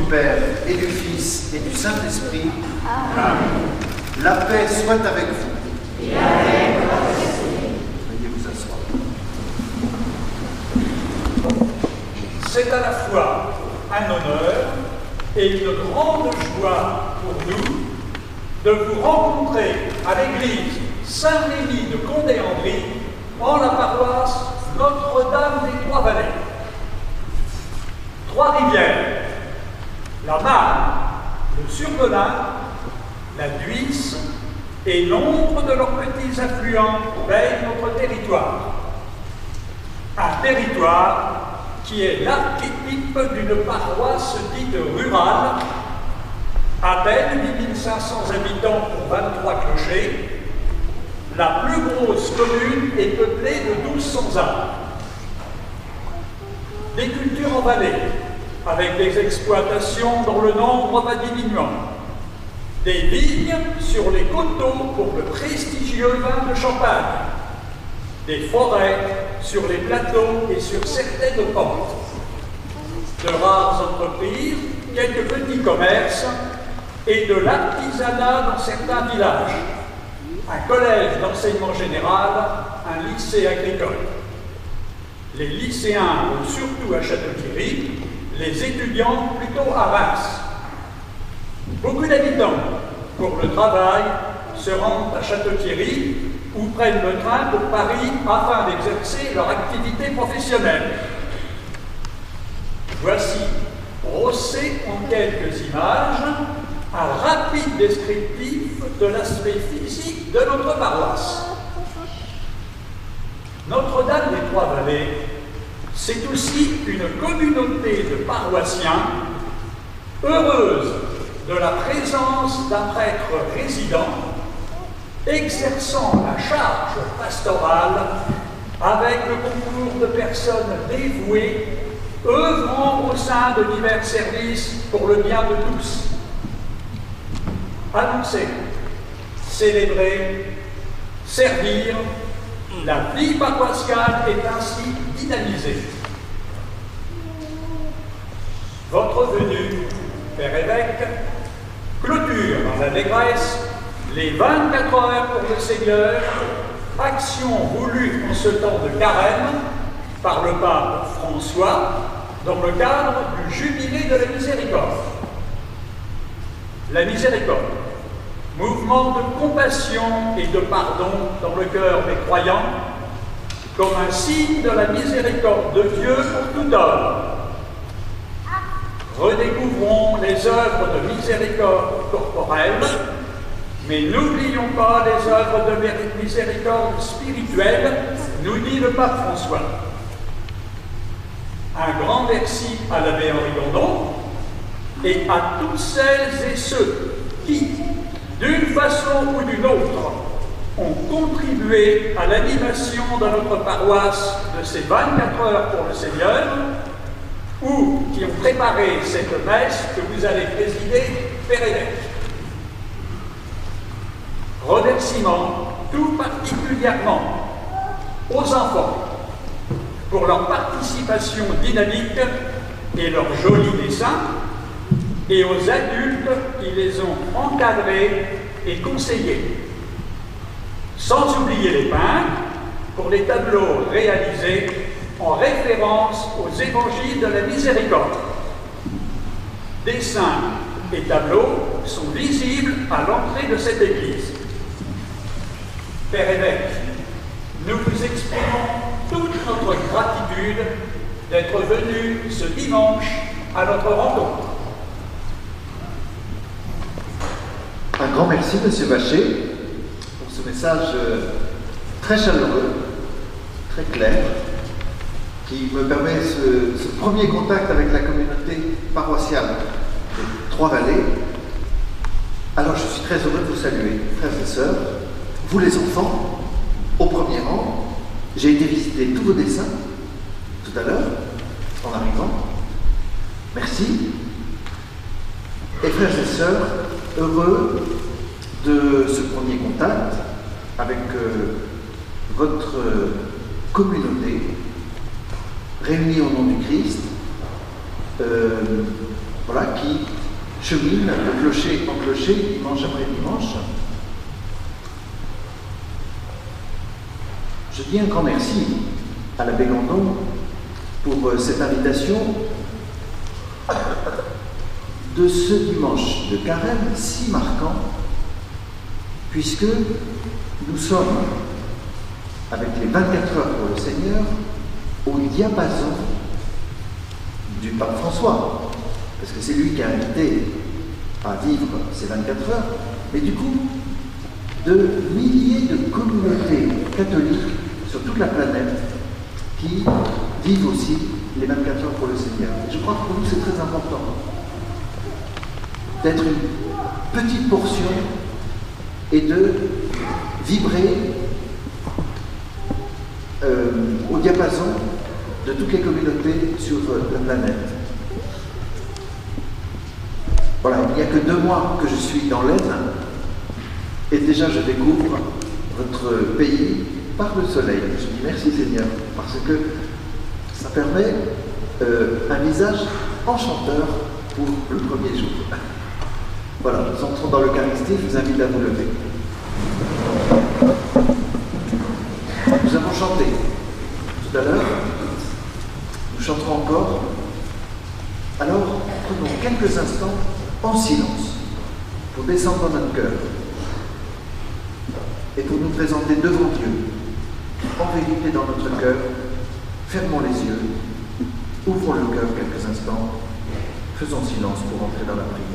Père et du Fils et du Saint-Esprit. Amen. La paix soit avec vous. Et avec votre esprit. Veuillez vous asseoir. C'est à la fois un honneur et une grande joie pour nous de vous rencontrer à l'église Saint-Rémy de Condé-en-Brie en la paroisse Notre-Dame des Trois-Vallées. Trois-Rivières, la Marne, le Survelin, la Dhuisse et nombre de leurs petits affluents baignent notre territoire. Un territoire qui est l'archétype d'une paroisse dite rurale, à peine 8500 habitants pour 23 clochers. La plus grosse commune est peuplée de 1200 âmes. Des cultures en vallée, avec des exploitations dont le nombre va diminuant. Des vignes sur les coteaux pour le prestigieux vin de Champagne. Des forêts sur les plateaux et sur certaines pentes. De rares entreprises, quelques petits commerces et de l'artisanat dans certains villages. Un collège d'enseignement général, un lycée agricole. Les lycéens vont surtout à Château-Thierry, les étudiants plutôt à Reims. Beaucoup d'habitants, pour le travail, se rendent à Château-Thierry ou prennent le train pour Paris afin d'exercer leur activité professionnelle. Voici, brossé en quelques images, un rapide descriptif de l'aspect physique de notre paroisse. Notre-Dame des Trois-Vallées, c'est aussi une communauté de paroissiens heureuse de la présence d'un prêtre résident exerçant la charge pastorale avec le concours de personnes dévouées œuvrant au sein de divers services pour le bien de tous. Annoncer, célébrer, servir, la vie paroissiale est ainsi dynamisée. Votre venue, Père évêque, clôture dans l'allégresse les 24 heures pour le Seigneur, action voulue en ce temps de carême par le pape François dans le cadre du jubilé de la miséricorde. La miséricorde, mouvement de compassion et de pardon dans le cœur des croyants, comme un signe de la miséricorde de Dieu pour tout homme. Redécouvrons les œuvres de miséricorde corporelle, mais n'oublions pas les œuvres de miséricorde spirituelle, nous dit le pape François. Un grand merci à l'abbé Henri Gondon et à toutes celles et ceux qui, d'une façon ou d'une autre, ont contribué à l'animation de notre paroisse de ces 24 heures pour le Seigneur, ou qui ont préparé cette messe que vous allez présider, Père évêque. Remerciements tout particulièrement aux enfants pour leur participation dynamique et leurs jolis dessins, et aux adultes qui les ont encadrés et conseillés. Sans oublier les peintres pour les tableaux réalisés en référence aux évangiles de la miséricorde. Dessins et tableaux sont visibles à l'entrée de cette église. Père évêque, nous vous exprimons toute notre gratitude d'être venu ce dimanche à notre rencontre. Un grand merci, Monsieur Bachet, pour ce message très chaleureux, très clair, qui me permet ce premier contact avec la communauté paroissiale des Trois-Vallées. Alors, je suis très heureux de vous saluer, frères et sœurs, vous les enfants, au premier rang. J'ai été visiter tous vos dessins tout à l'heure, en arrivant. Merci. Et frères et sœurs, heureux de ce premier contact avec votre communauté réunie au nom du Christ, voilà, qui chemine de clocher en clocher, dimanche après dimanche. Je dis un grand merci à l'abbé Gandon pour cette invitation de ce dimanche de carême si marquant, puisque nous sommes, avec les 24 heures pour le Seigneur, au diapason du pape François, parce que c'est lui qui a invité à vivre ces 24 heures, mais du coup, de milliers de communautés catholiques sur toute la planète qui vivent aussi les 24 heures pour le Seigneur. Et je crois que pour nous, c'est très important d'être une petite portion et de vibrer au diapason de toutes les communautés sur la planète. Voilà, il n'y a que 2 mois que je suis dans l'Aisne et déjà je découvre votre pays par le soleil. Je dis merci Seigneur, parce que ça permet un visage enchanteur pour le premier jour. Voilà, nous entrons dans l'Eucharistie, je vous invite à vous lever. Nous avons chanté tout à l'heure, nous chanterons encore. Alors, prenons quelques instants en silence pour descendre dans notre cœur et pour nous présenter devant Dieu, en vérité dans notre cœur. Fermons les yeux, ouvrons le cœur quelques instants, faisons silence pour entrer dans la prière.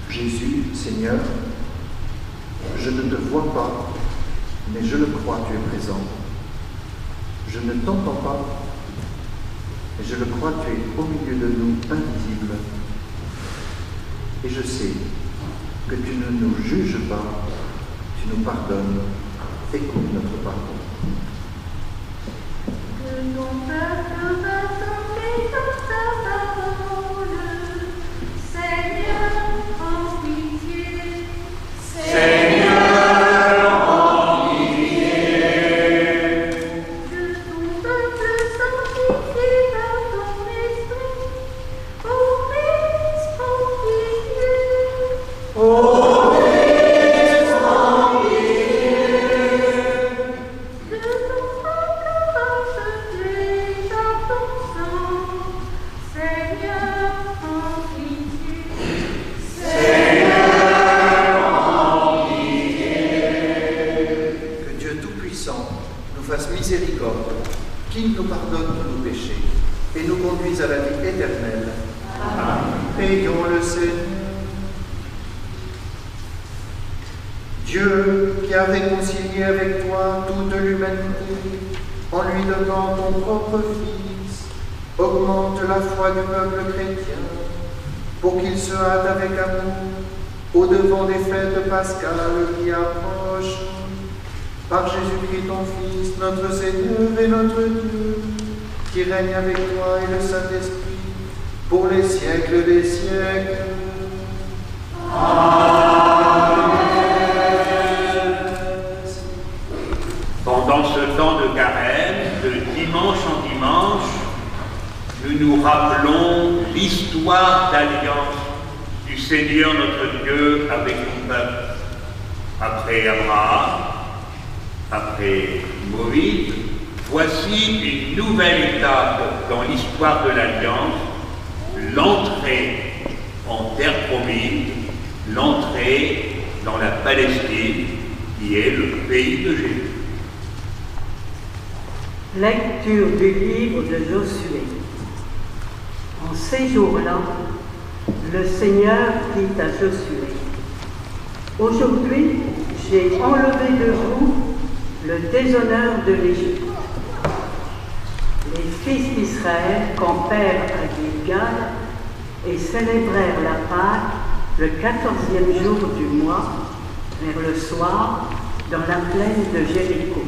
Jésus, Seigneur, je ne te vois pas, mais je le crois, tu es présent. Je ne t'entends pas, mais je le crois, tu es au milieu de nous, invisible. Et je sais que tu ne nous juges pas, tu nous pardonnes. Écoute notre pardon. Que ton peuple va tomber dans ta parole, Seigneur, en pitié. Seigneur, en pitié. Que ton peuple sanctifie par ton esprit, ô Christ, en pitié. Ô Christ, en pitié. Que ton peuple racheté par ton sang, Seigneur, en pitié. Que Dieu Tout-Puissant nous fasse miséricorde, qu'il nous pardonne tous nos péchés et nous conduise à la vie éternelle. Amen. Ayons le Seigneur. Dieu qui a réconcilié avec toi toute l'humanité en lui donnant ton propre Fils, augmente la foi du peuple chrétien pour qu'il se hâte avec amour au-devant des fêtes pascales qui approchent. Par Jésus-Christ ton Fils, notre Seigneur et notre Dieu, qui règne avec toi et le Saint-Esprit pour les siècles des siècles. Pendant ce temps de carême, de dimanche en dimanche, nous nous rappelons l'histoire d'alliance du Seigneur notre Dieu avec son peuple. Après Abraham, après Moïse, voici une nouvelle étape dans l'histoire de l'alliance, l'entrée en terre promise, l'entrée dans la Palestine, qui est le pays de Jésus. Lecture du livre de Josué. En ces jours-là, le Seigneur dit à Josué: Aujourd'hui, j'ai enlevé de vous le déshonneur de l'Égypte. Les fils d'Israël campèrent à Gilgal et célébrèrent la Pâque le 14e jour du mois, vers le soir, dans la plaine de Jéricho.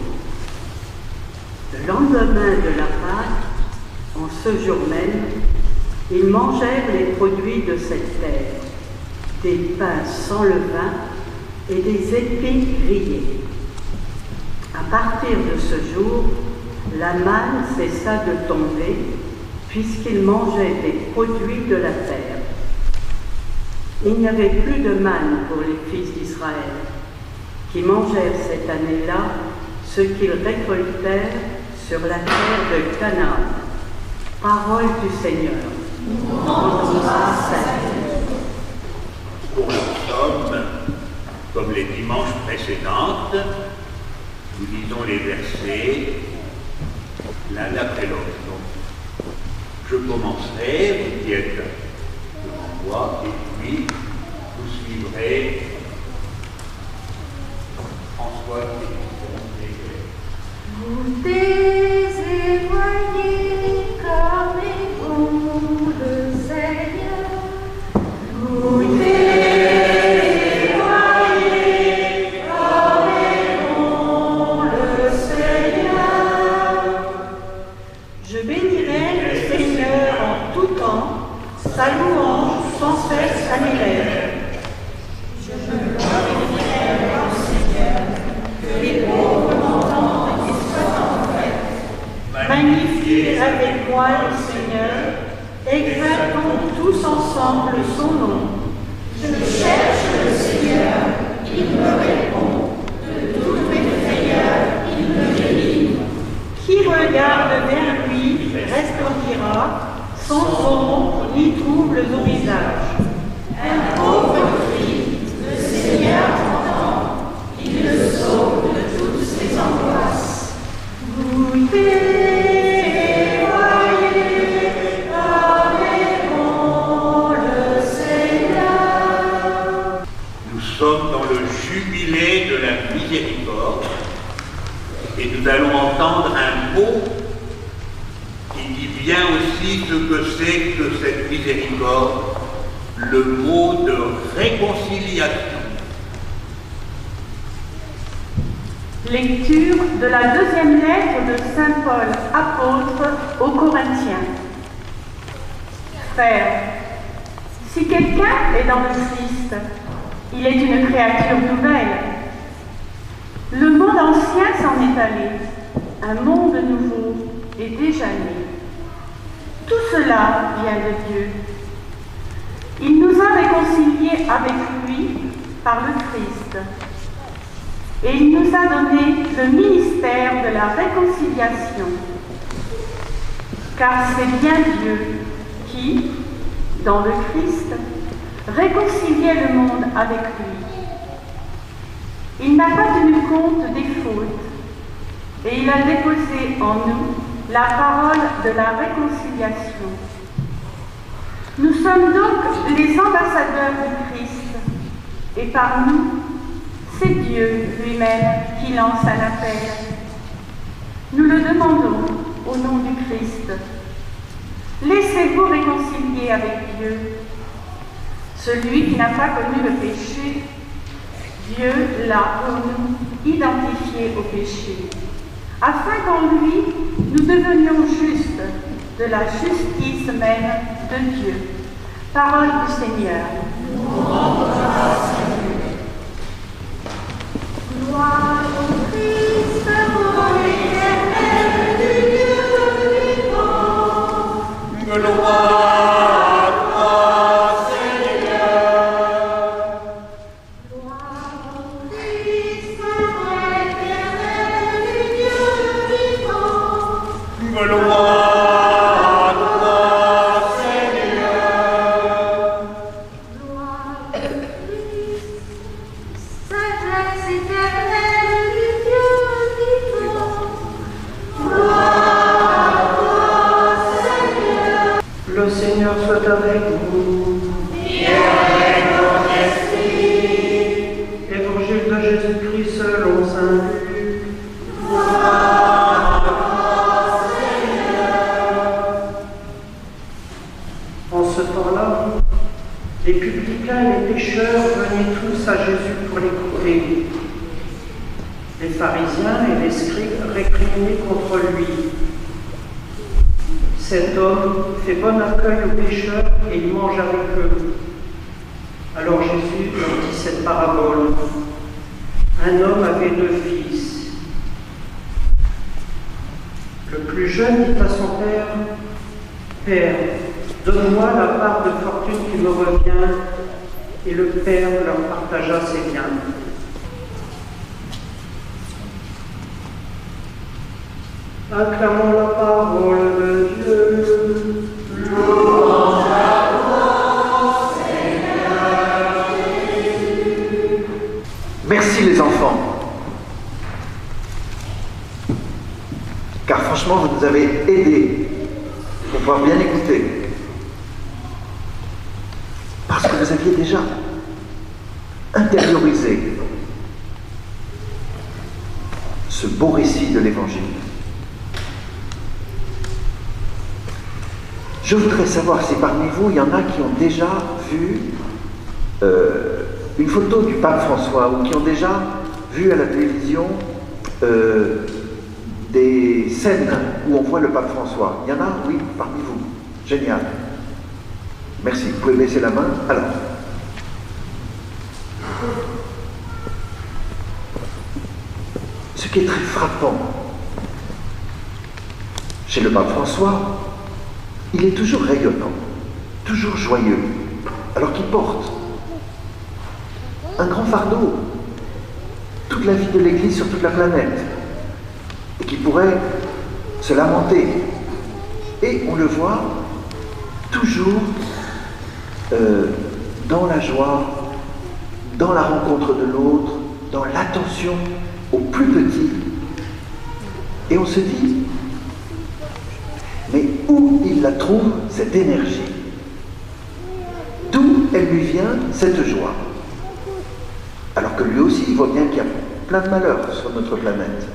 Le lendemain de la Pâque, en ce jour même, Ils mangèrent les produits de cette terre, des pains sans levain et des épis grillés. À partir de ce jour, la manne cessa de tomber, puisqu'ils mangeaient des produits de la terre. Il n'y avait plus de manne pour les fils d'Israël, qui mangèrent cette année-là ce qu'ils récoltèrent sur la terre de Canaan. Parole du Seigneur. Pour le psaume, comme les dimanches précédents, nous lisons les versets l'un après l'autre. Donc, je commencerai, vous qui êtes devant moi, et puis vous suivrez François et Vous déséloignez comme est bon le Seigneur. Vous déséloignez comme est bon le Seigneur. Je bénirai le Seigneur en tout temps, sa louange sans cesse à mes lèvres. Magnifiez avec moi le Seigneur, exaltons tous ensemble son nom. Je cherche le Seigneur, il me répond. De toutes mes frayeurs, il me délivre. Qui regarde vers lui resplendira, sans ombre ni troubles au visage. Un pauvre crie, le Seigneur entend, il le sauve de toutes ses angoisses. Vous dévoyez comme est bon le Seigneur. nous sommes dans le jubilé de la miséricorde et nous allons entendre un mot qui dit bien aussi ce que c'est que cette miséricorde, le mot de réconciliation. Lecture de la deuxième lettre de Saint Paul, apôtre aux Corinthiens. Frères, si quelqu'un est dans le Christ, il est une créature nouvelle. Le monde ancien s'en est allé, un monde nouveau est déjà né. Tout cela vient de Dieu. Il nous a réconciliés avec lui par le Christ. Et il nous a donné le ministère de la réconciliation. Car c'est bien Dieu qui, dans le Christ, réconciliait le monde avec lui. Il n'a pas tenu compte des fautes, et il a déposé en nous la parole de la réconciliation. Nous sommes donc les ambassadeurs du Christ, et par nous, c'est Dieu lui-même qui lance un appel. Nous le demandons au nom du Christ. Laissez-vous réconcilier avec Dieu. Celui qui n'a pas connu le péché, Dieu l'a pour nous identifié au péché, afin qu'en lui, nous devenions justes de la justice même de Dieu. Parole du Seigneur. Gloire au Christ, ô l'Éternel du Dieu vivant. Gloire à Seigneur. Gloire au Christ, ô l'Éternel du Dieu vivant. Gloire à Seigneur. Gloire au Christ, sagesse éternelle du Dieu vivant. Gloire au Seigneur. Le Seigneur soit avec vous. Et avec ton esprit. Évangile de Jésus-Christ selon saint Luc. En ce temps-là, les publicains et les pécheurs venaient tous à Jésus pour l'écouter. Les pharisiens et les scribes récriminaient contre lui. Cet homme fait bon accueil aux pécheurs et il mange avec eux. Alors Jésus leur dit cette parabole. Un homme avait 2 fils. Le plus jeune dit à son père, « Père, donne-moi la part de fortune qui me revient. » Et le père leur partagea ses biens. Acclamons la parole de Dieu. Louange à toi, Seigneur Jésus. Merci les enfants. Car franchement, vous nous avez aidés pour pouvoir bien écouter. Parce que vous aviez déjà intériorisé ce beau récit de l'Évangile. Je voudrais savoir si parmi vous, il y en a qui ont déjà vu une photo du pape François ou qui ont déjà vu à la télévision des scènes où on voit le pape François. Il y en a, oui, parmi vous. Génial. Merci. Vous pouvez baisser la main. Alors. Ce qui est très frappant chez le pape François, il est toujours rayonnant, toujours joyeux, alors qu'il porte un grand fardeau, toute la vie de l'Église sur toute la planète, et qui pourrait se lamenter. Et on le voit toujours dans la joie, dans la rencontre de l'autre, dans l'attention aux plus petits. Et on se dit, mais où il la trouve, cette énergie? D'où elle lui vient, cette joie? Alors que lui aussi, il voit bien qu'il y a plein de malheurs sur notre planète.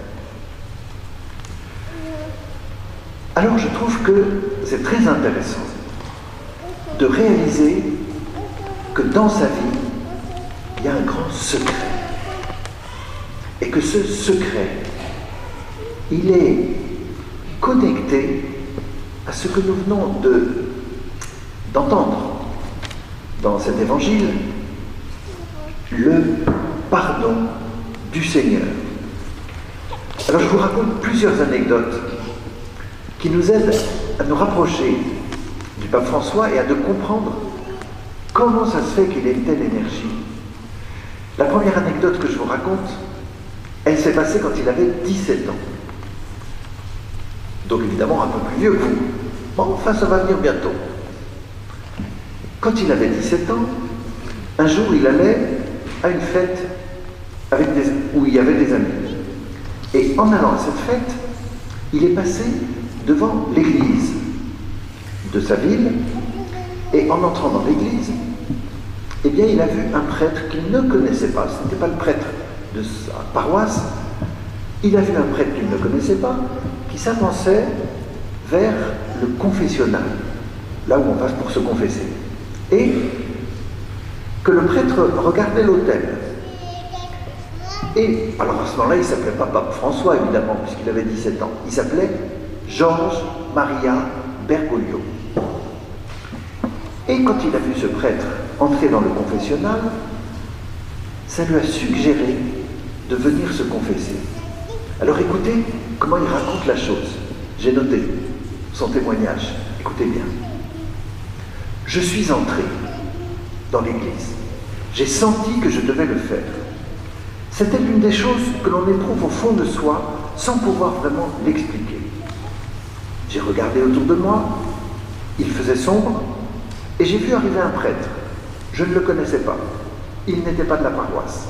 Alors je trouve que c'est très intéressant de réaliser que dans sa vie, il y a un grand secret. Et que ce secret, il est connecté à ce que nous venons d'entendre dans cet évangile, le pardon du Seigneur. Alors je vous raconte plusieurs anecdotes qui nous aident à nous rapprocher du pape François et à de comprendre comment ça se fait qu'il ait une telle énergie. La première anecdote que je vous raconte, elle s'est passée quand il avait 17 ans. Donc évidemment un peu plus vieux que vous. Bon, enfin ça va venir bientôt. Quand il avait 17 ans, un jour il allait à une fête où il y avait des amis. Et en allant à cette fête, il est passé devant l'église de sa ville, et en entrant dans l'église, eh bien il a vu un prêtre qu'il ne connaissait pas. Ce n'était pas le prêtre de sa paroisse. Il a vu un prêtre qu'il ne connaissait pas, qui s'avançait vers le confessionnal, là où on passe pour se confesser. Et que le prêtre regardait l'autel. Et alors à ce moment-là, il ne s'appelait pas pape François, évidemment, puisqu'il avait 17 ans. Il s'appelait Georges Maria Bergoglio. Et quand il a vu ce prêtre entrer dans le confessionnal, ça lui a suggéré de venir se confesser. Alors écoutez comment il raconte la chose. J'ai noté son témoignage. Écoutez bien. Je suis entré dans l'église. J'ai senti que je devais le faire. C'était l'une des choses que l'on éprouve au fond de soi sans pouvoir vraiment l'expliquer. J'ai regardé autour de moi, il faisait sombre, et j'ai vu arriver un prêtre. Je ne le connaissais pas. Il n'était pas de la paroisse.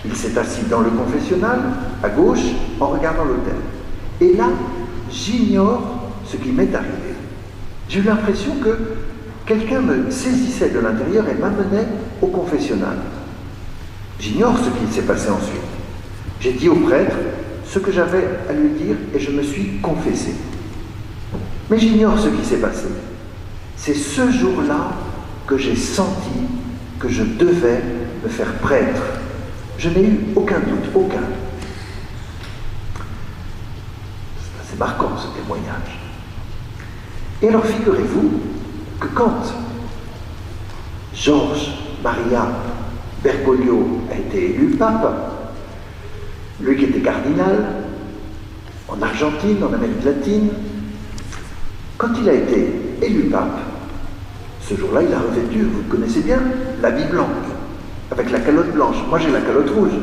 Il s'est assis dans le confessionnal, à gauche, en regardant l'autel. Et là, j'ignore ce qui m'est arrivé. J'ai eu l'impression que quelqu'un me saisissait de l'intérieur et m'amenait au confessionnal. J'ignore ce qui s'est passé ensuite. J'ai dit au prêtre ce que j'avais à lui dire et je me suis confessé. Mais j'ignore ce qui s'est passé. C'est ce jour-là que j'ai senti que je devais me faire prêtre. Je n'ai eu aucun doute, aucun. C'est marquant ce témoignage. Et alors figurez-vous que quand Georges Maria Bergoglio a été élu pape, lui qui était cardinal, en Argentine, en Amérique latine, quand il a été élu pape, ce jour-là, il a revêtu, vous le connaissez bien, l'habit blanc, avec la calotte blanche. Moi, j'ai la calotte rouge.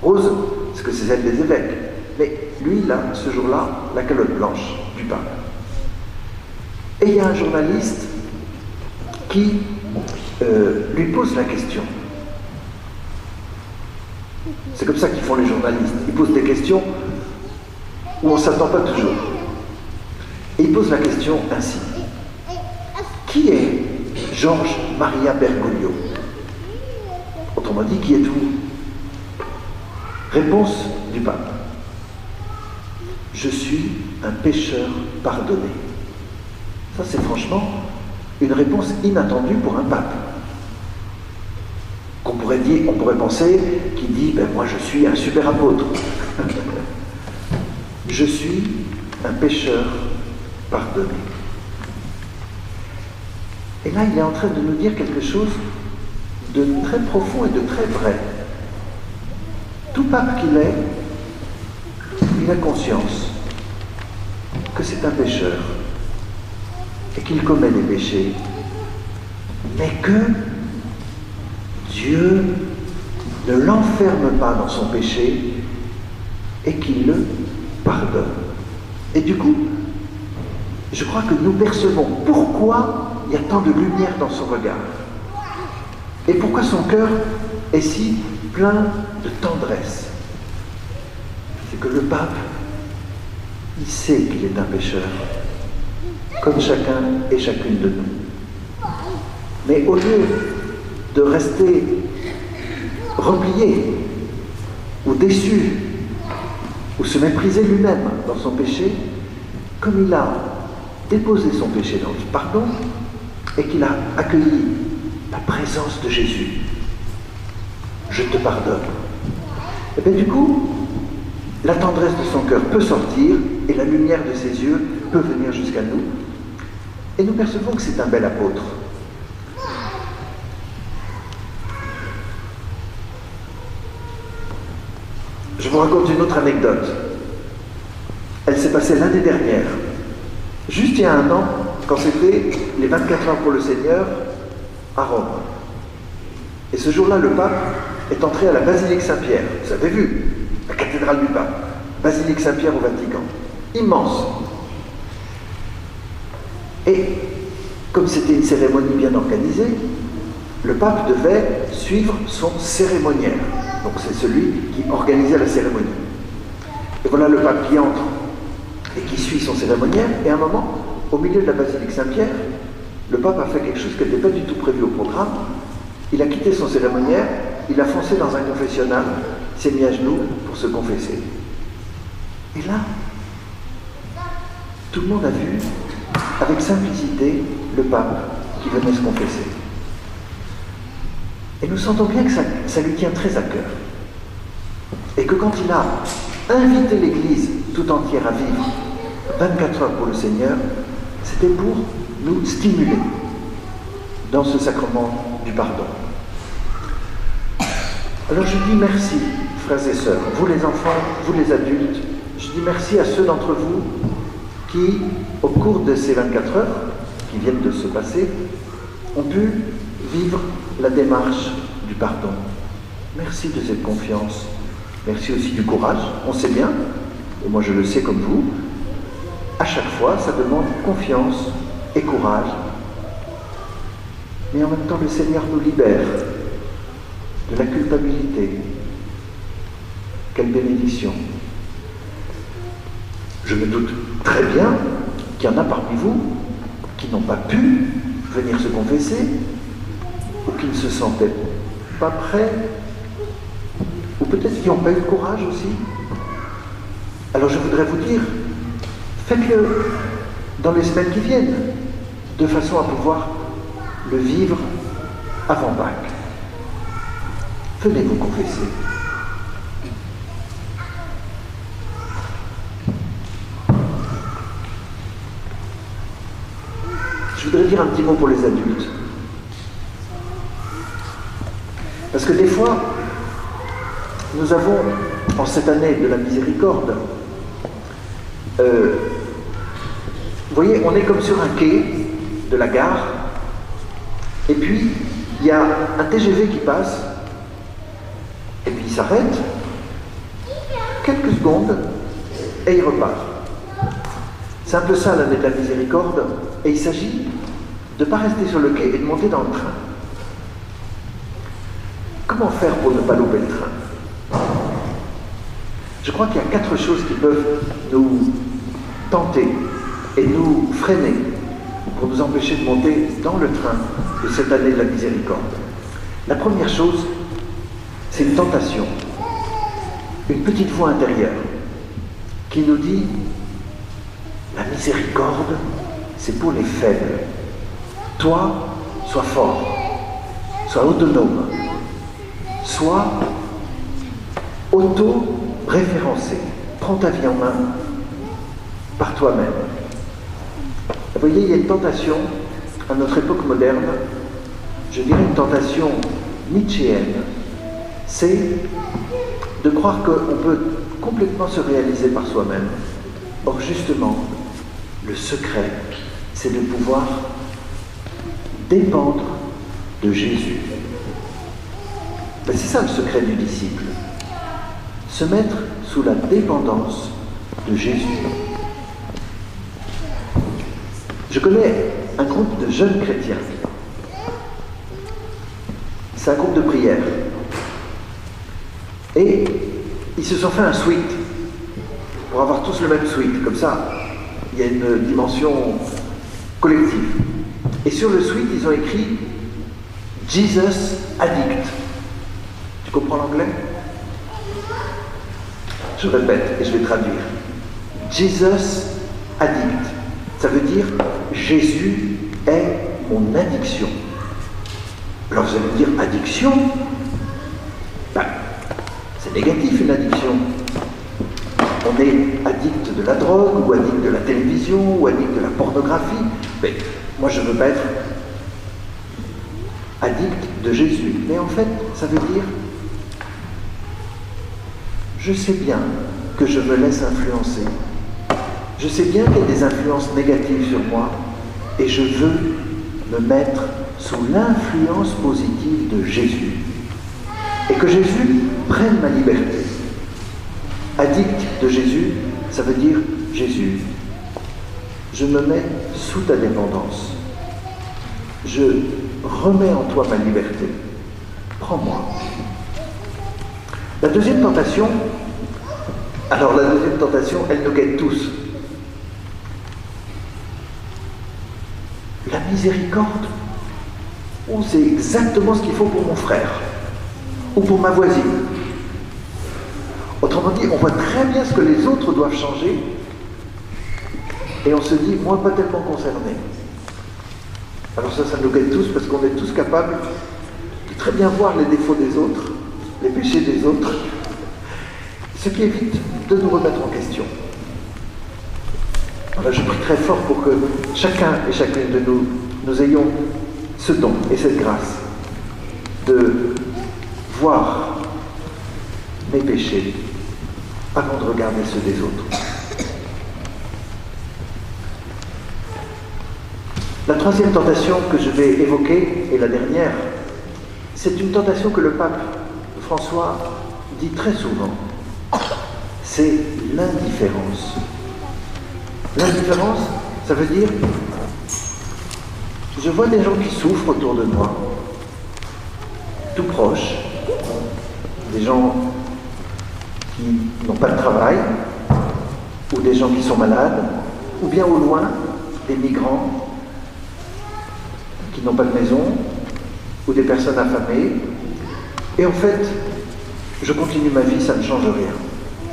Rose, parce que c'est celle des évêques. Mais lui, il a, ce jour-là, la calotte blanche du pape. Et il y a un journaliste qui lui pose la question. C'est comme ça qu'ils font les journalistes. Ils posent des questions où on ne s'attend pas toujours. Et il pose la question ainsi. Qui est Georges Maria Bergoglio? Autrement dit, qui êtes-vous? Réponse du pape. Je suis un pécheur pardonné. Ça, c'est franchement une réponse inattendue pour un pape. On pourrait penser qu'il dit, ben moi je suis un super apôtre. Je suis un pécheur pardonné. Et là, il est en train de nous dire quelque chose de très profond et de très vrai. Tout pape qu'il est, il a conscience que c'est un pécheur et qu'il commet des péchés, mais que Dieu ne l'enferme pas dans son péché et qu'il le pardonne. Et du coup, je crois que nous percevons pourquoi il y a tant de lumière dans son regard et pourquoi son cœur est si plein de tendresse. C'est que le pape, il sait qu'il est un pécheur, comme chacun et chacune de nous. Mais au lieu de rester replié ou déçu ou se mépriser lui-même dans son péché, comme il a déposé son péché dans le pardon et qu'il a accueilli la présence de Jésus, je te pardonne. Et bien du coup, la tendresse de son cœur peut sortir et la lumière de ses yeux peut venir jusqu'à nous. Et nous percevons que c'est un bel apôtre. Je vous raconte une autre anecdote. Elle s'est passée l'année dernière, juste il y a un an, quand c'était les 24 heures pour le Seigneur à Rome. Et ce jour-là, le pape est entré à la basilique Saint-Pierre. Vous avez vu, la cathédrale du pape, basilique Saint-Pierre au Vatican, immense. Et comme c'était une cérémonie bien organisée, le pape devait suivre son cérémoniaire. Donc c'est celui qui organisait la cérémonie. Et voilà le pape qui entre et qui suit son cérémoniaire, et à un moment, au milieu de la basilique Saint-Pierre, le pape a fait quelque chose qui n'était pas du tout prévu au programme. Il a quitté son cérémoniaire, il a foncé dans un confessionnal, s'est mis à genoux pour se confesser. Et là, tout le monde a vu, avec simplicité, le pape qui venait se confesser. Et nous sentons bien que ça lui tient très à cœur. Et que quand il a invité l'Église tout entière à vivre 24 heures pour le Seigneur, c'était pour nous stimuler dans ce sacrement du pardon. Alors je dis merci, frères et sœurs, vous les enfants, vous les adultes, je dis merci à ceux d'entre vous qui, au cours de ces 24 heures qui viennent de se passer, ont pu vivre la démarche du pardon. Merci de cette confiance. Merci aussi du courage. On sait bien, et moi je le sais comme vous, à chaque fois ça demande confiance et courage. Mais en même temps le Seigneur nous libère de la culpabilité. Quelle bénédiction. Je me doute très bien qu'il y en a parmi vous qui n'ont pas pu venir se confesser, ou qui ne se sentaient pas prêts, ou peut-être qui n'ont pas eu le courage aussi. Alors je voudrais vous dire, faites-le dans les semaines qui viennent, de façon à pouvoir le vivre avant Pâques. Venez vous confesser. Je voudrais dire un petit mot pour les adultes. Parce que des fois, nous avons, en cette année de la miséricorde, vous voyez, on est comme sur un quai de la gare, et puis il y a un TGV qui passe, et puis il s'arrête, quelques secondes, et il repart. C'est un peu ça l'année de la miséricorde, et il s'agit de ne pas rester sur le quai et de monter dans le train. Comment faire pour ne pas louper le train? Je crois qu'il y a 4 choses qui peuvent nous tenter et nous freiner pour nous empêcher de monter dans le train de cette année de la miséricorde. La première chose, c'est une tentation, une petite voix intérieure qui nous dit « La miséricorde, c'est pour les faibles. Toi, sois fort, sois autonome, sois auto-référencé. Prends ta vie en main par toi-même. » Vous voyez, il y a une tentation à notre époque moderne, je dirais une tentation nietzschéenne, c'est de croire qu'on peut complètement se réaliser par soi-même. Or justement, le secret, c'est de pouvoir dépendre de Jésus. Ben, c'est ça le secret du disciple. Se mettre sous la dépendance de Jésus. Je connais un groupe de jeunes chrétiens. C'est un groupe de prière. Et ils se sont fait un suite pour avoir tous le même suite. Comme ça, il y a une dimension collective. Et sur le suite, ils ont écrit « Jesus Addict ». Tu comprends l'anglais? Je répète et je vais traduire. « Jesus Addict ». Ça veut dire « Jésus est mon addiction ». Alors vous allez me dire « addiction » ben, c'est négatif une addiction. On est addict de la drogue, ou addict de la télévision, ou addict de la pornographie. Mais moi je ne veux pas être addict de Jésus. Mais en fait, ça veut dire je sais bien que je me laisse influencer. Je sais bien qu'il y a des influences négatives sur moi et je veux me mettre sous l'influence positive de Jésus. Et que Jésus prenne ma liberté. Addict de Jésus, ça veut dire Jésus, je me mets sous ta dépendance. Je remets en toi ma liberté. Prends-moi. La deuxième tentation, alors la deuxième tentation, elle nous guette tous. La miséricorde, oh, c'est exactement ce qu'il faut pour mon frère ou pour ma voisine. Autrement dit, on voit très bien ce que les autres doivent changer et on se dit, moi pas tellement concerné. Alors ça nous guette tous parce qu'on est tous capables de très bien voir les défauts des autres, les péchés des autres, ce qui évite de nous remettre en question. Alors je prie très fort pour que chacun et chacune de nous ayons ce don et cette grâce de voir mes péchés avant de regarder ceux des autres. La troisième tentation que je vais évoquer, et la dernière, c'est une tentation que le pape François dit très souvent. C'est l'indifférence. L'indifférence, ça veut dire, je vois des gens qui souffrent autour de moi, tout proches, des gens qui n'ont pas de travail, ou des gens qui sont malades, ou bien au loin, des migrants qui n'ont pas de maison, ou des personnes affamées. Et en fait, je continue ma vie, ça ne change rien.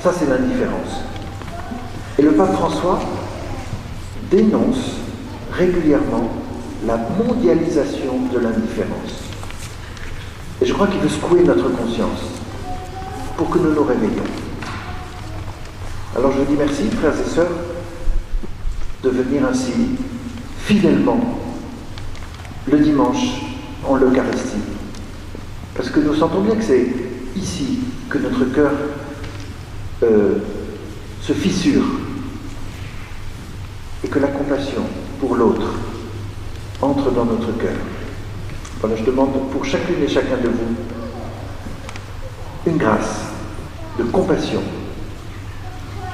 Ça, c'est l'indifférence. Et le pape François dénonce régulièrement la mondialisation de l'indifférence. Et je crois qu'il veut secouer notre conscience pour que nous nous réveillions. Alors je vous dis merci, frères et sœurs, de venir ainsi fidèlement le dimanche en l'Eucharistie. Parce que nous sentons bien que c'est ici que notre cœur se fissure et que la compassion pour l'autre entre dans notre cœur. Voilà, je demande pour chacune et chacun de vous une grâce de compassion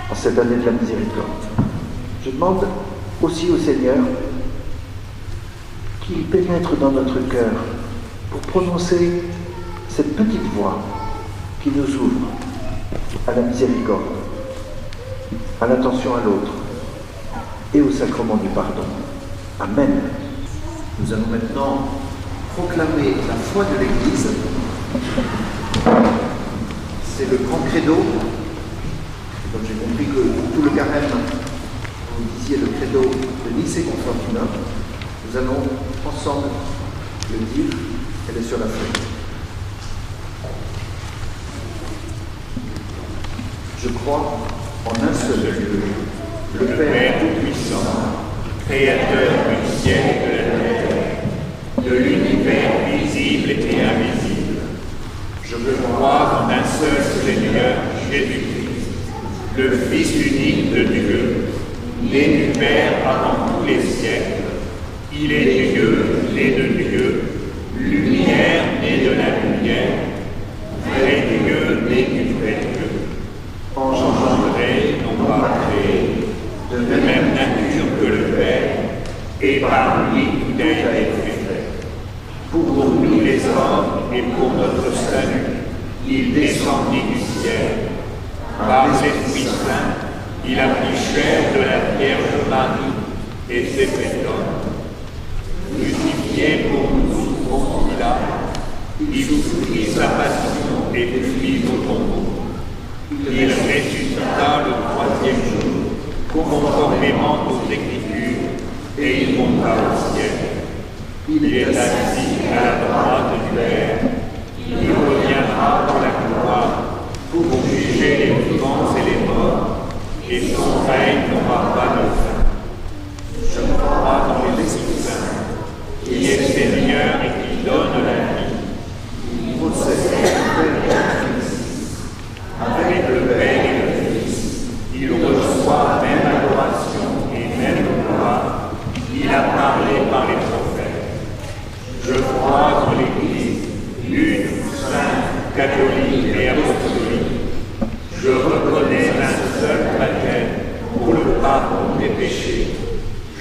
en cette année de la miséricorde. Je demande aussi au Seigneur qu'il pénètre dans notre cœur pour prononcer cette petite voix qui nous ouvre à la miséricorde, à l'attention à l'autre et au sacrement du pardon. Amen. Nous allons maintenant proclamer la foi de l'Église. C'est le grand credo. Donc j'ai compris que tout le carême, vous disiez le credo de Nicée Constantinople. Nous allons ensemble le dire. Elle est sur la feuille. Je crois en un seul Dieu, le Père Tout-Puissant, Créateur du ciel et de la terre, de l'univers visible et invisible. Je crois en un seul Seigneur, Jésus-Christ, le Fils unique de Dieu, né du Père avant tous les siècles. Il est Dieu, né de Dieu, lumière née de la lumière, vrai Dieu, né du vrai Dieu, engendré, non pas créé, de même nature que le Père, et par lui tout a été fait. Pour nous les hommes et pour notre salut, il descendit du ciel. Par l'Esprit Saint, il a pris chair de la Vierge Marie et s'est fait homme. Crucifié pour nous sous Ponce Pilate, il souffrit sa passion et fut mis au tombeau. Il ressuscita le troisième jour, conformément aux Écritures, et il monta au ciel. Il est assis à la droite du Père. Il reviendra dans la gloire pour juger les vivants et les morts, et son règne n'aura pas de fin. Je crois dans l'Esprit Saint, qui est Seigneur et qui donne la vie. Il possède le Père et le Fils. Avec le Père et le Fils, il reçoit même adoration et même gloire. Il a parlé par les prophètes. Je crois en l'Église, une, sainte, catholique et apostolique. Je reconnais un seul baptême pour le pardon des péchés.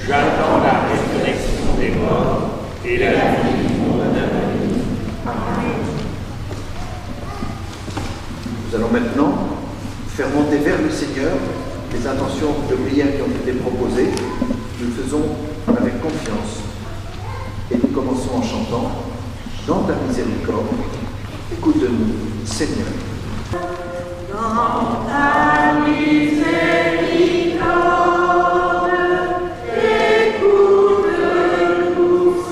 J'attends la résurrection des morts et la vie du monde à venir. Amen. Nous allons maintenant faire monter vers le Seigneur les intentions de prière qui ont été proposées. Nous le faisons avec confiance. Et nous commençons en chantant « Dans ta miséricorde, écoute-nous, Seigneur. » Dans ta miséricorde, écoute-nous,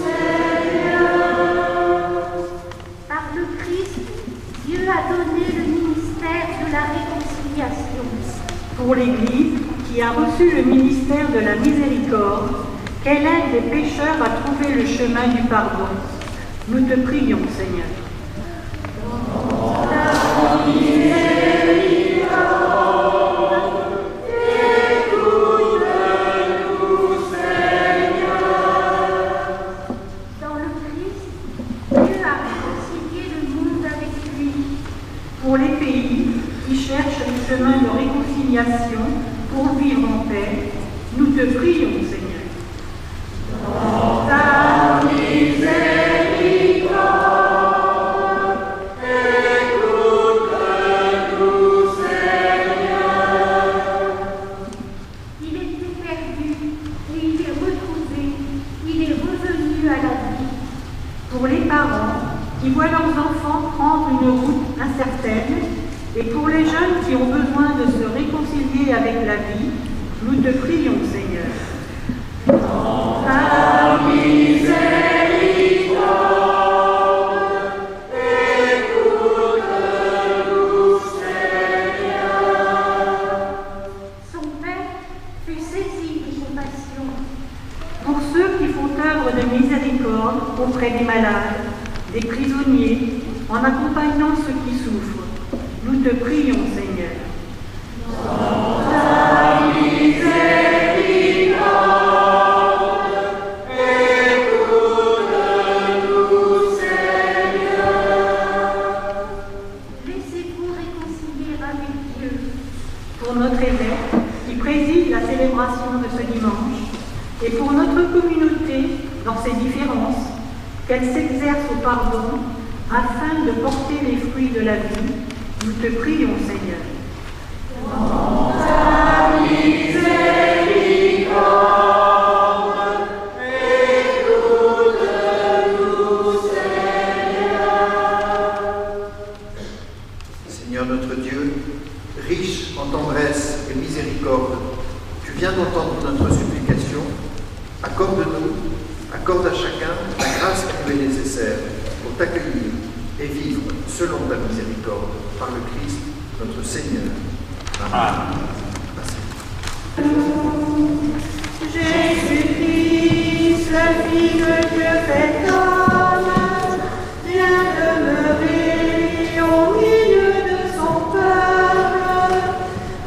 Seigneur. Par le Christ, Dieu a donné le ministère de la réconciliation. Pour l'Église, qui a reçu le ministère de la miséricorde, qu'elle aide les pécheurs à trouver le chemin du pardon. Nous te prions, Seigneur. Dans ta miséricorde, écoute-nous, Seigneur. Dans le Christ, Dieu a réconcilié le monde avec lui. Pour les pays qui cherchent le chemin de réconciliation pour vivre en paix, nous te prions, Seigneur. Dans ta miséricorde, écoute-nous, Seigneur. Il était perdu et il est retrouvé. Il est revenu à la vie. Pour les parents qui voient leurs enfants prendre une route incertaine, et pour les jeunes qui ont besoin de se réconcilier avec la vie, nous te prions, Seigneur. Dans ta miséricorde, écoute-nous, Seigneur. Son Père fut saisi de compassion. Pour ceux qui font œuvre de miséricorde auprès des malades, des prisonniers, en accompagnant ceux qui souffrent. Nous te prions, Seigneur. Laissez-vous réconcilier avec Dieu. Pour notre évêque qui préside la célébration de ce dimanche, et pour notre communauté dans ses différences, qu'elle s'exerce au pardon afin de porter les fruits de la vie, nous te prions, Seigneur. Dans ta miséricorde, écoute-nous, Seigneur. Seigneur notre Dieu, riche en tendresse et miséricorde, tu viens d'entendre notre supplication. Accorde à chacun la grâce qui lui est nécessaire pour t'accueillir et vivre selon ta miséricorde par le Christ notre Seigneur. Amen. Jésus-Christ, le Fils de Dieu fait homme, vient demeurer au milieu de son peuple.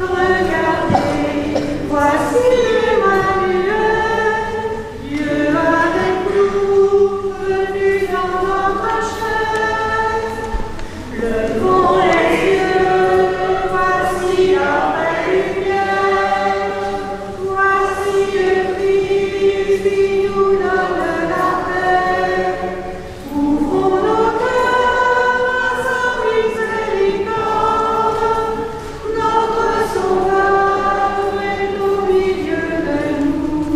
Regardez, voici l'Emmanuel, Dieu avec nous, venu dans notre chair. Levons les yeux, voici la vraie lumière, voici le Christ qui nous donne la paix. Ouvrons nos cœurs à sa miséricorde, notre Sauveur est au milieu de nous.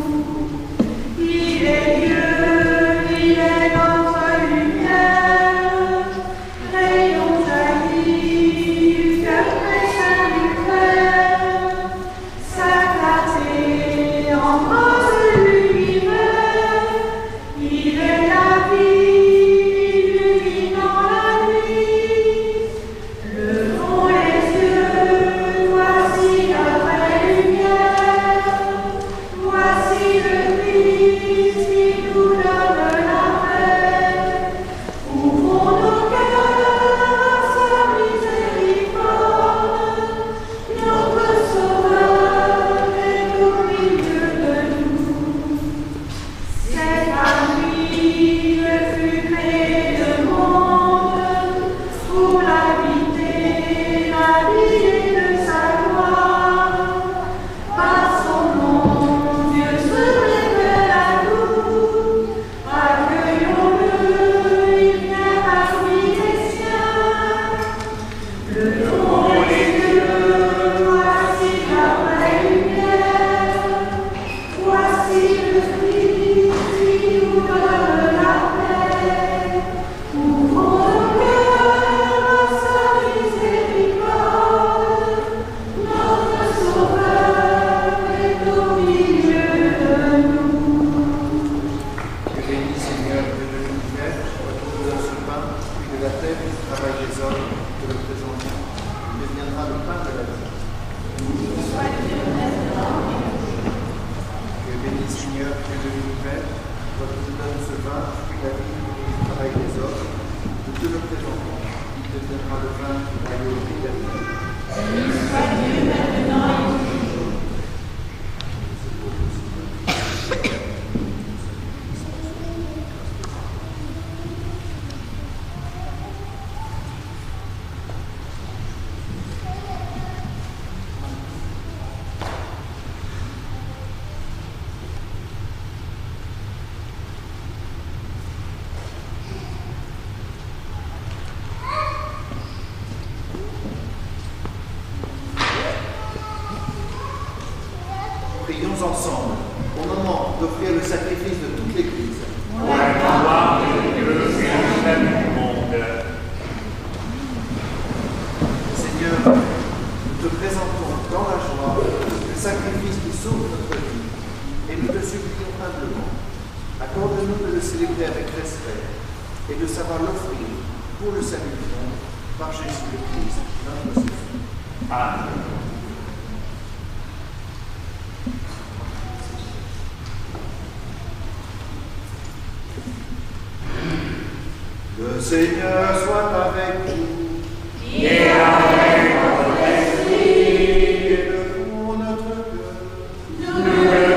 Il est Dieu, il est notre lumière, rayon jaillit du cœur très saint du Père. Sa clarté embrase l'univers, il est la vie, illuminant la nuit. Levons les yeux, voici la vraie lumière, voici le Christ qui nous donne la paix. Ouvrons nos cœurs à sa miséricorde, notre Sauveur est au milieu de nous. C'est par lui que fut créé le monde, pour l'habiter, l'habiller de sa gloire. Par son nom, Dieu se révèle à nous. Accueillons-le, il vient parmi les siens. Levons les yeux, voici la vraie lumière, voici le Christ qui nous donne la paix. Ouvrons nos cœurs à sa miséricorde, notre Sauveur est au milieu de nous. Tu bénis, Seigneur, Dieu de l'univers, retourne ce pain, puis de la terre, du travail des hommes, de le présenter. Il deviendra le pain de la vie. Tu bénis, Seigneur, Dieu de l'univers, toi qui nous donnes ce vin, puis la vie, du travail des hommes, nous te le présentons. Il deviendra le vin du royaume éternel. Prions ensemble au moment d'offrir le sacrifice de toute l'Église. Pour la gloire de Dieu et le salut du monde. Seigneur, nous te présentons dans la joie le sacrifice qui sauve notre vie et nous te supplions humblement. Accorde-nous de le célébrer avec respect et de savoir l'offrir pour le salut du monde par Jésus le Christ, notre Seigneur. Amen. Le Seigneur soit avec vous. Et avec votre esprit. Élevons notre cœur. Nous le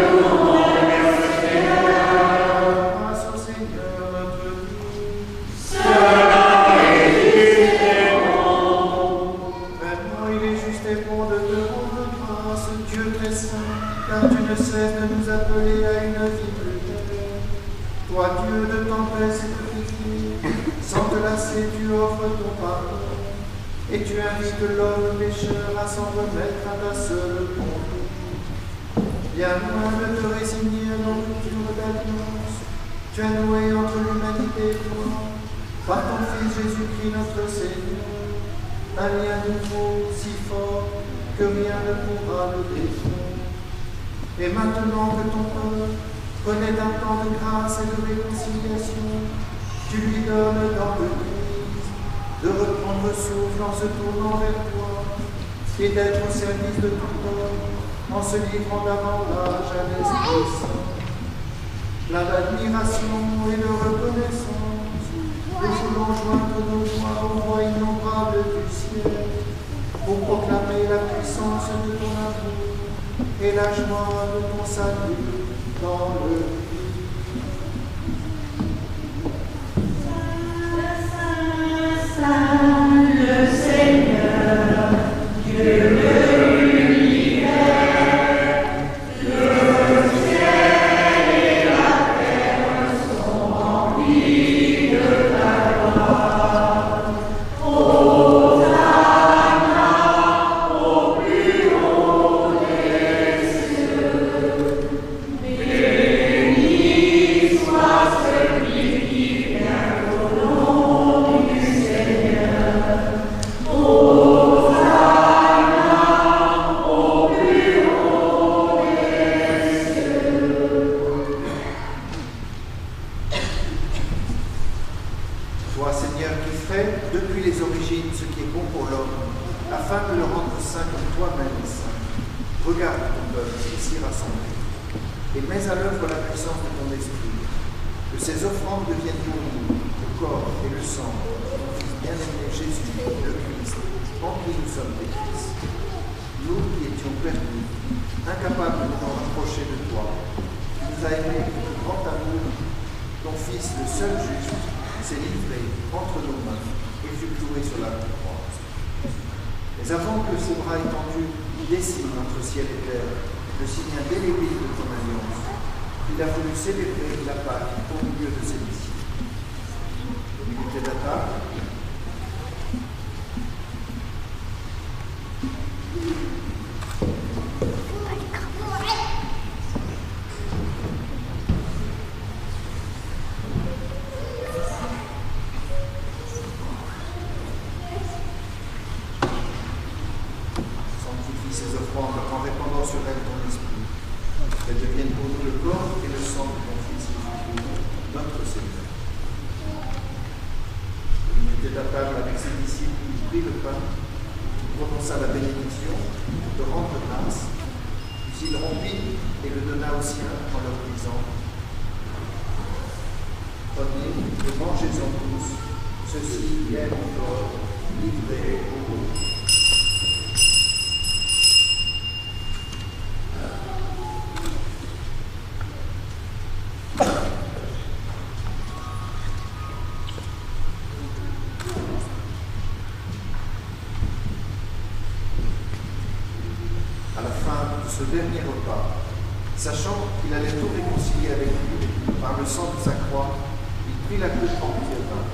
tournons vers le Seigneur. Grâce au Seigneur notre Dieu. Cela est juste et bon. Maintenant il est juste et bon de te rendre grâce, Dieu très saint, car tu ne cesses de nous appeler à une vie plus belle. Toi, Dieu de tendresse et de pitié, sans te lasser, tu offres ton pardon, et tu invites l'homme pécheur à s'en remettre à ta seule bonté. Bien loin de te résigner à l'enculture d'alliance, tu as noué entre l'humanité et toi, par ton Fils Jésus-Christ notre Seigneur, un lien nouveau si fort que rien ne pourra le défaire. Et maintenant que ton peuple connaît un temps de grâce et de réconciliation, tu lui donnes dans le Christ de reprendre souffle en se tournant vers toi et d'être au service de tout homme en se livrant davantage à l'Esprit Saint. Plein d'admiration et de reconnaissance, nous voulons joindre nos voix au roi innombrable du ciel pour proclamer la puissance de ton amour et la joie de ton salut dans le Christ. Saint, le Seigneur, Dieu de l'univers, le ciel et la terre sont remplis de ta gloire. Hosanna au plus haut des cieux. Béni soit celui qui vient au nom du Seigneur. Hosanna au plus haut des cieux. Toi, Seigneur, qui fais depuis les origines ce qui est bon pour l'homme, afin de le rendre saint comme toi-même est saint, regarde ton peuple ici rassemblé, et mets à l'œuvre la puissance de ton esprit, que ces offrandes deviennent pour nous le corps et le sang de ton Fils bien-aimé Jésus, le Christ, en qui nous sommes des Christ. Nous qui étions perdus, incapables de nous rapprocher de toi, tu nous as aimés avec le grand amour. Ton Fils, le seul juste, s'est livré entre nos mains et fut cloué sur la croix. Mais avant que ses bras étendus dessinent entre ciel et terre le signe indélébile de ton alliance, il a voulu célébrer la Pâque au milieu de ses disciples. Il était à table. Sanctifie ces offrandes en répandant sur elles ton esprit. Qu'elles deviennent pour nous le corps et le sang de ton Fils Jésus-Christ, notre Seigneur. Il était à table avec ses disciples, il prit le pain, il prononça la bénédiction de rendre grâce, puis il rompit et le donna aux siens en leur disant: Prenez et mangez-en tous, ceci est mon corps livré pour vous. À la fin de ce dernier repas, sachant qu'il allait tout réconcilier avec lui par le sang de sa croix, il prit la coupe remplie de vin,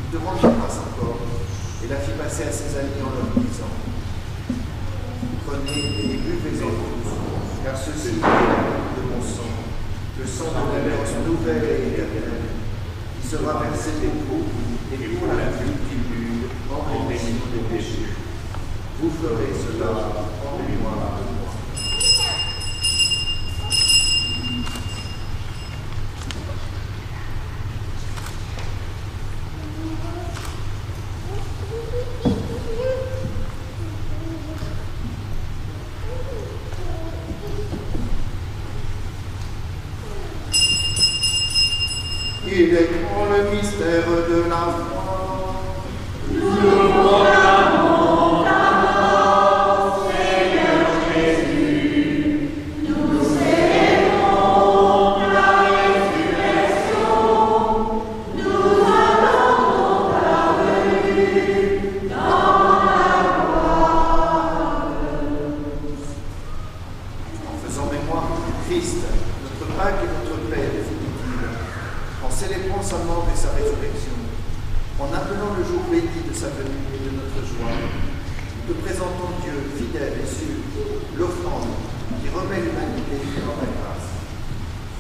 il te rendit grâce encore, et la fit passer à ses amis en leur disant: Prenez et buvez-en tous, car ceci est la coupe de mon sang, le sang de l'alliance nouvelle et éternelle, qui sera versé pour vous et pour la multitude en rémission des péchés. Vous ferez cela en mémoire de moi. Il est grand le mystère de la foi. Nous proclamons ta mort, Seigneur Jésus. Nous célébrons ta résurrection. Nous attendons ta venue dans la gloire. En faisant mémoire du Christ, notre Pâque et notre paix définitive, en célébrant sa mort et sa résurrection, en appelant le jour béni de sa venue et de notre joie, nous te présentons Dieu fidèle et sûr, l'offrande qui remet l'humanité dans la grâce.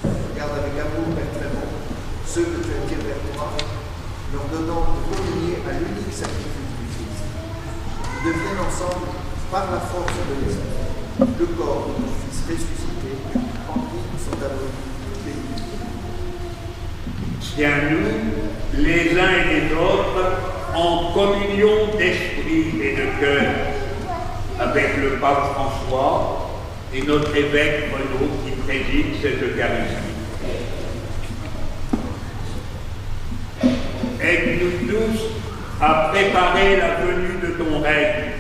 Regarde avec amour, Père très bon, ceux que tu attires vers toi, leur donnant de communier à l'unique sacrifice du Christ. Ils deviennent ensemble, par la force de l'Esprit, le corps de ton Fils ressuscité, en qui sont abonnés bénis. Tiens-nous, les uns et les autres, en communion d'esprit et de cœur, avec le pape François et notre évêque Renaud qui préside cette Eucharistie. Aide-nous tous à préparer la venue de ton règne,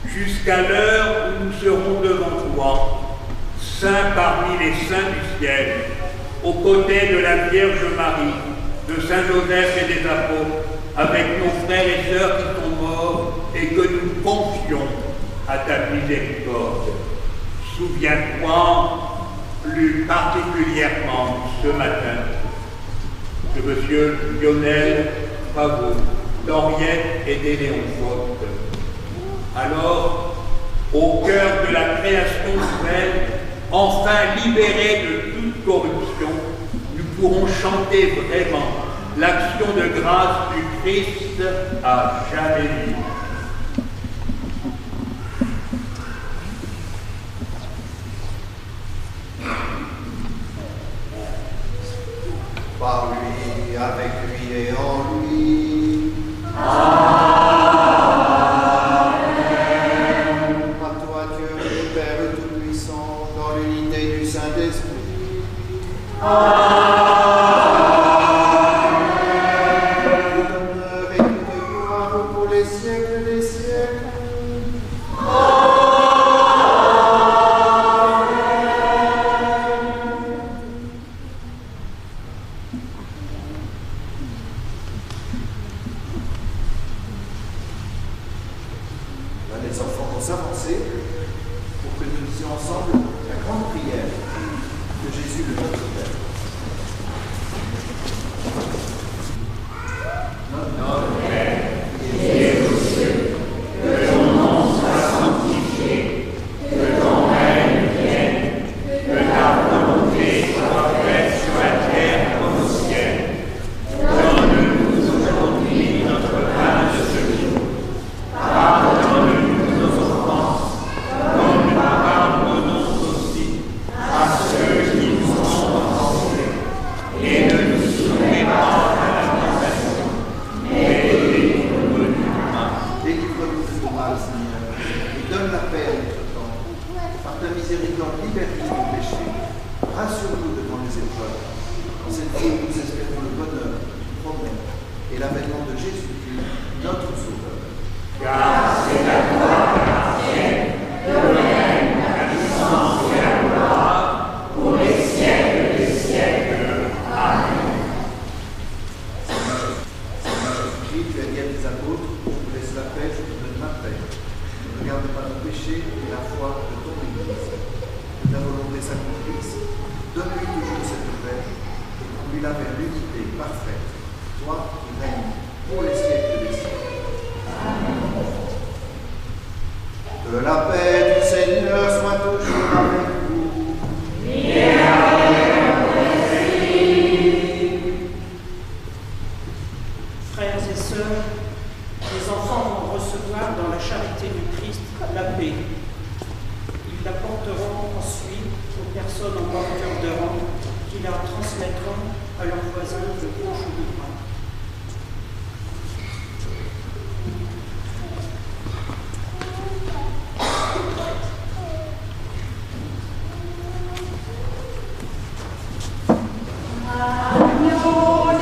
jusqu'à l'heure où nous serons devant toi, saints parmi les saints du ciel, aux côtés de la Vierge Marie, de Saint Joseph et des apôtres, avec nos frères et sœurs qui sont morts et que nous confions à ta miséricorde. Souviens-toi plus particulièrement ce matin de M. Lionel Pavot, d'Henriette et d'Éléonphote. Alors, au cœur de la création nouvelle, enfin libérés de toute corruption, nous pourrons chanter vraiment l'action de grâce du Christ à jamais libre. Par lui, avec lui et en lui. Amen. À toi, Dieu, le Père Tout-Puissant, dans l'unité du Saint-Esprit. Amen. Honneur et toute gloire pour les siècles des siècles. Les enfants vont s'avancer pour que nous disions ensemble la grande prière de Jésus le Notre Père. Notre Père, qui es aux cieux, que ton nom soit sanctifié, que ton règne vienne, que ta volonté soit faite sur la terre comme au ciel. Donne-nous aujourd'hui notre pain de ce jour. Pardonne-nous nos offenses, comme nous pardonnons aussi à ceux qui nous ont offensés. Et ne nous soumets pas à la tentation, mais délivre-nous du mal. Délivre-nous du mal, Seigneur, et donne la paix à notre temps. Par ta miséricorde, libère-nous du péché. Rassure-nous devant les épreuves. En cette vie, nous espérons le bonheur, le progrès et l'avènement de Jésus-Christ, notre Sauveur. Car c'est à toi qu'appartiennent le règne, la puissance et la gloire pour les siècles des siècles. Amen. Jésus, tu as dit à tes apôtres, je vous laisse la paix, je vous donne ma paix. Ne regarde pas nos péchés et la foi de ton Église. Que ta volonté s'accomplisse. Donne-lui toujours cette paix et conduis-la vers l'unité parfaite. Toi qui règnes pour les siècles des siècles. Que la paix du Seigneur soit toujours avec vous. Et avec votre esprit. Frères et sœurs, les enfants vont recevoir dans la charité du Christ la paix. Ils la porteront ensuite aux personnes en porteur de rang qui la transmettront à leurs voisins de gauche ou de droite. Agneau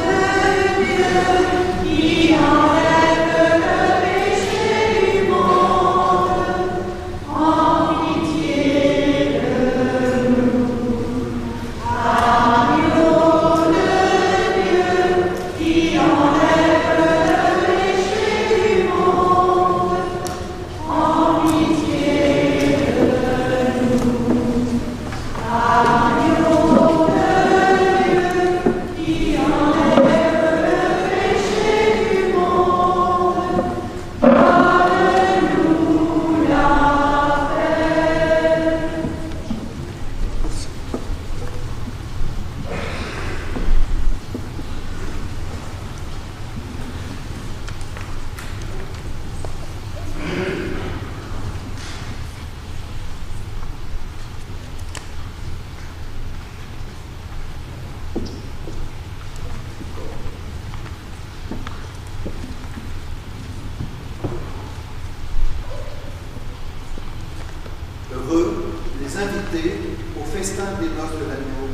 invité au festin des noces de l'agneau.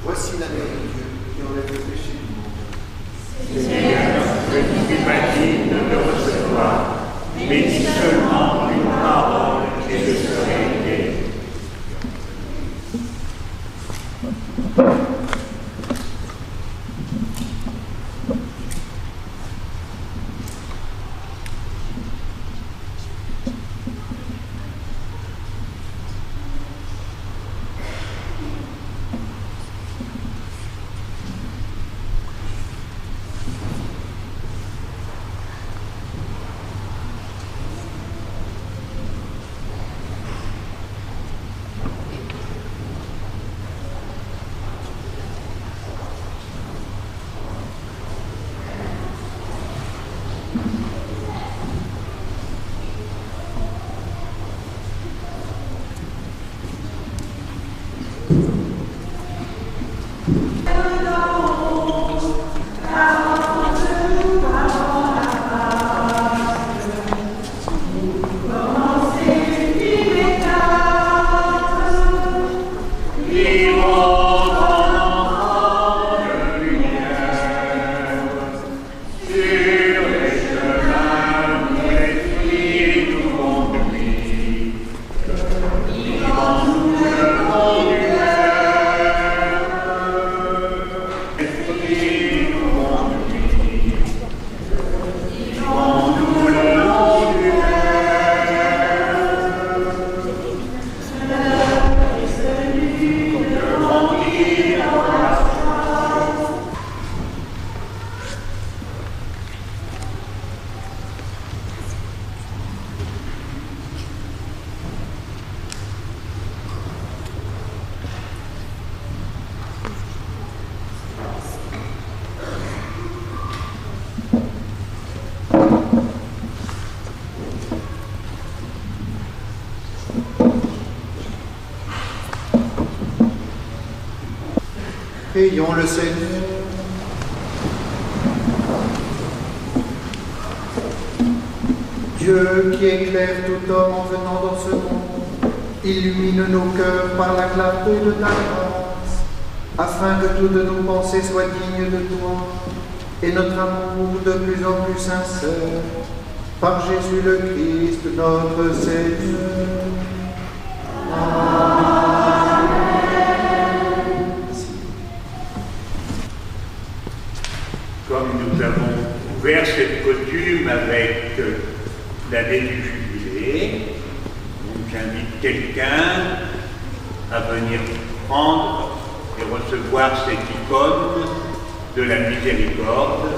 Voici l'agneau de Dieu qui enlève le péché du monde. Seigneur, je ne suis pas digne de le recevoir, mais dis seulement une parole et je serai guéri. Prions le Seigneur. Dieu qui éclaire tout homme en venant dans ce monde, illumine nos cœurs par la clarté de ta grâce, afin que toutes nos pensées soient dignes de toi et notre amour de plus en plus sincère, par Jésus le Christ, notre Seigneur. Amen. Comme nous avons ouvert cette coutume avec l'année du jubilé, donc j'invite quelqu'un à venir prendre et recevoir cette icône de la miséricorde.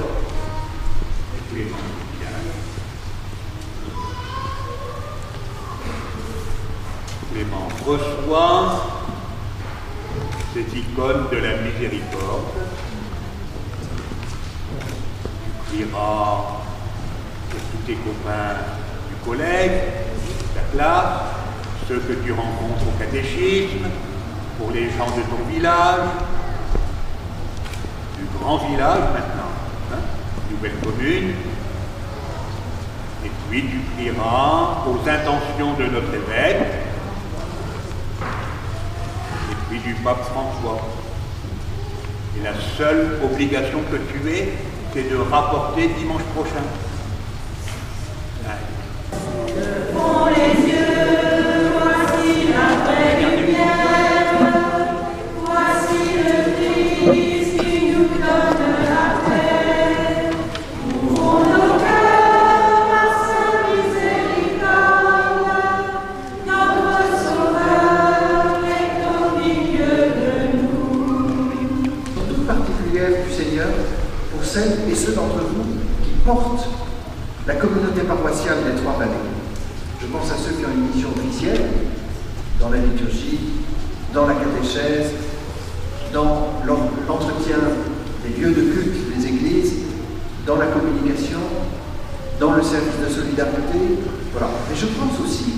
Clément reçoit cette icône de la miséricorde. Tu prieras pour tous tes copains du collège, de ta classe, ceux que tu rencontres au catéchisme, pour les gens de ton village, du grand village maintenant, nouvelle commune. Et puis tu prieras aux intentions de notre évêque, et puis du pape François. Et la seule obligation que tu aies, c'est de rapporter dimanche prochain. Devant les yeux, voici la vraie lumière, voici le Christ qui nous donne la paix. Ouvrons nos cœurs à sa miséricorde, notre Sauveur est au milieu de nous. Toute particulière du Seigneur, pour celles et ceux d'entre vous qui portent la communauté paroissiale des Trois-Vallées. Je pense à ceux qui ont une mission officielle dans la liturgie, dans la catéchèse, dans l'entretien des lieux de culte des églises, dans la communication, dans le service de solidarité. Voilà. Mais je pense aussi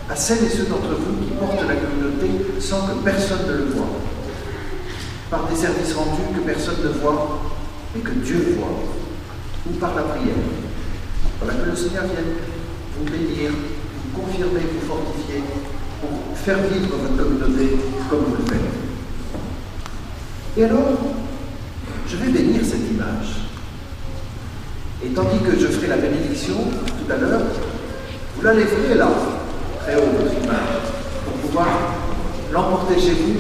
à celles et ceux d'entre vous qui portent la communauté sans que personne ne le voie, par des services rendus que personne ne voit et que Dieu voit, ou par la prière. Voilà, que le Seigneur vienne vous bénir, vous confirmer, vous fortifier pour faire vivre votre communauté comme vous le faites. Et alors, je vais bénir cette image. Et tandis que je ferai la bénédiction tout à l'heure, vous la lèverez là, très haut, votre image, pour pouvoir l'emporter chez vous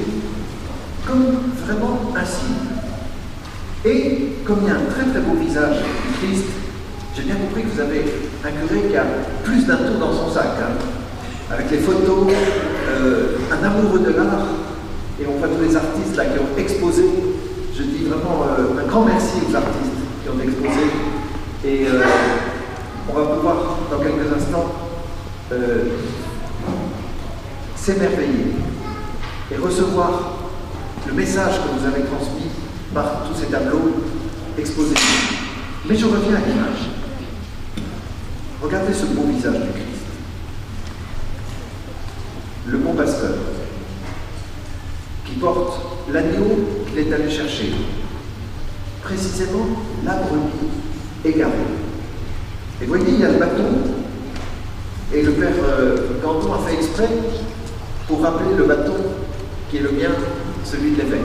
comme vraiment un signe. Et comme il y a un très très beau visage du Christ, j'ai bien compris que vous avez un curé qui a plus d'un tour dans son sac, hein, avec les photos, un amoureux de l'art, et on voit tous les artistes là qui ont exposé. Je dis vraiment un grand merci aux artistes qui ont exposé. Et on va pouvoir, dans quelques instants, s'émerveiller et recevoir le message que vous avez transmis par tous ces tableaux exposés. Mais je reviens à l'image. Regardez ce beau visage du Christ. Le bon pasteur qui porte l'agneau qu'il est allé chercher. Précisément la brebis égarée. Et voyez, il y a le bâton. Et le père Ganton a fait exprès pour rappeler le bâton qui est le mien, celui de l'évêque.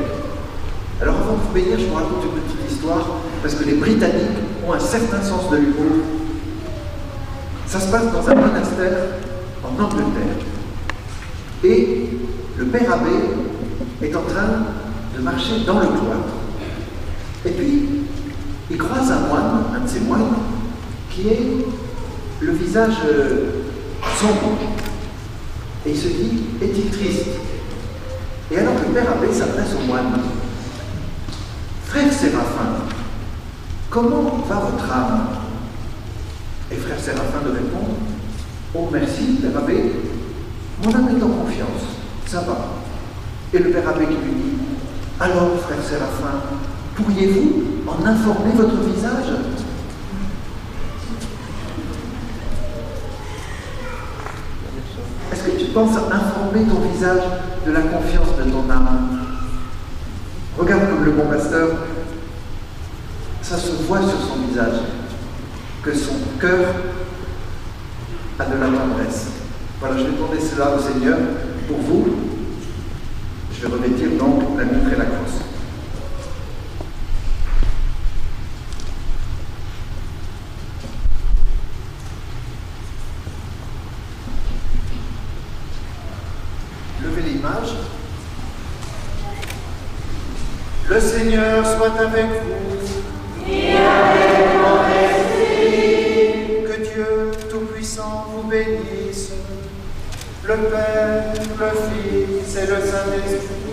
Alors avant de vous bénir, je vous raconte une petite histoire, parce que les Britanniques ont un certain sens de l'humour. Ça se passe dans un monastère en Angleterre. Et le père abbé est en train de marcher dans le cloître. Et puis, il croise un moine, un de ces moines, qui est le visage sombre. Et il se dit, est-il triste? Et alors le père abbé s'adresse au moine. Frère Séraphin, comment va votre âme? Et frère Séraphin de répondre, oh merci, père abbé, mon âme est en confiance, ça va. Et le père abbé qui lui dit, alors frère Séraphin, pourriez-vous en informer votre visage? Est-ce que tu penses à informer ton visage de la confiance de ton âme? Regarde comme le bon pasteur, ça se voit sur son visage, que son cœur a de la tendresse. Voilà, je vais demander cela au Seigneur pour vous. Je vais revêtir donc la mitre et la crosse. Levez l'image. Le Seigneur soit avec vous. Et avec ton esprit. Que Dieu Tout-Puissant vous bénisse, le Père, le Fils et le Saint-Esprit.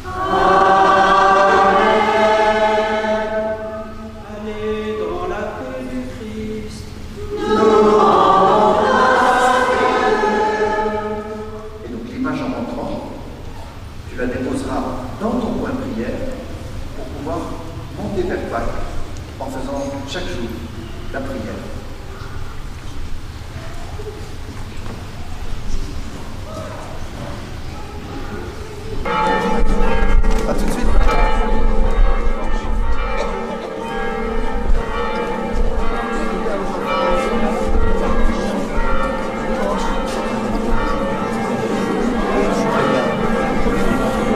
Amen.